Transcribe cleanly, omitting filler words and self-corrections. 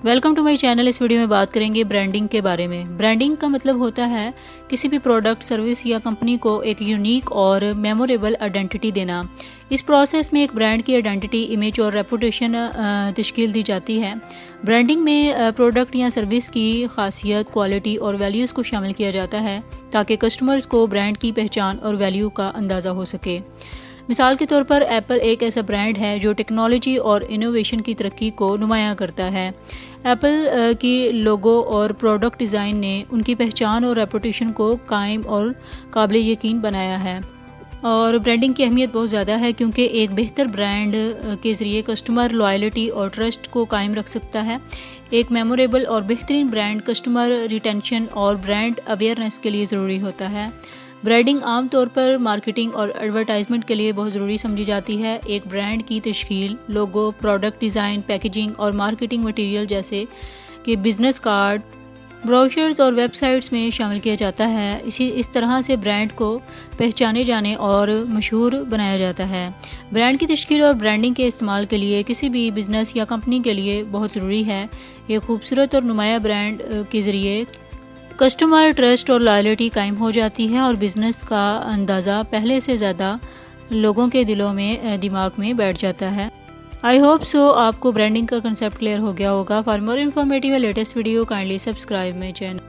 Welcome to my channel. اس video میں بات کریں گے برانڈنگ کے بارے میں۔ برانڈنگ کا مطلب ہوتا ہے کسی بھی پروڈکٹ، سروس یا کمپنی کو ایک یونیک اور میموریبل آئیڈینٹی دینا۔ اس پروسیس میں ایک برانڈ کی آئیڈینٹی، امیج اور ریپوٹیشن تشکیل دی جاتی ہے۔ برانڈنگ میں پروڈکٹ یا سروس کی خاصیت، کوالٹی اور ویلیوز کو شامل کیا جاتا ہے تاکہ کسٹمرز کو برانڈ کی پہچان اور ویلیو کا اندازہ ہو سکے۔ مثال کے طور پر ایپل ایک ایسا برانڈ ہے جو ٹیکنالوجی اور انوویشن کی ترقی کو نمایاں کرتا ہے۔ ایپل کی لوگو اور پروڈکٹ ڈیزائن نے ان کی پہچان اور ریپوٹیشن کو قائم اور قابل یقین بنایا ہے۔ اور برانڈنگ کی اہمیت بہت زیادہ ہے کیونکہ ایک بہتر برانڈ کے ذریعے کسٹمر لائلٹی اور ٹرسٹ کو قائم رکھ سکتا ہے۔ ایک میموریبل اور بہترین برانڈ کسٹمر ریٹینشن اور برانڈ اویئرنیس کے لیے ضروری ہوتا ہے۔ برانڈنگ عام طور پر مارکیٹنگ اور ایڈورٹائزمنٹ کے لیے بہت ضروری سمجھی جاتی ہے۔ ایک برانڈ کی تشکیل لوگو، پروڈکٹ ڈیزائن، پیکیجنگ اور مارکیٹنگ مٹیریل جیسے کہ بزنس کارڈ، بروشرز اور ویب سائٹس میں شامل کیا جاتا ہے۔ اس طرح سے برانڈ کو پہچانے جانے اور مشہور بنایا جاتا ہے۔ برانڈ کی تشکیل اور برانڈنگ کے استعمال کے لیے کسی بھی بزنس یا کمپنی کے لیے بہت ضروری ہے۔ ایک خوبصورت اور نمایاں برانڈ کے ذریعے کسٹمر ٹرسٹ اور لائلٹی قائم ہو جاتی ہے اور بزنس کا اندازہ پہلے سے زیادہ لوگوں کے دلوں میں، دماغ میں بیٹھ جاتا ہے۔ آئی ہوپ سو آپ کو برانڈنگ کا کنسیپٹ کلیئر ہو گیا ہوگا۔ For more informative latest video kindly subscribe my channel.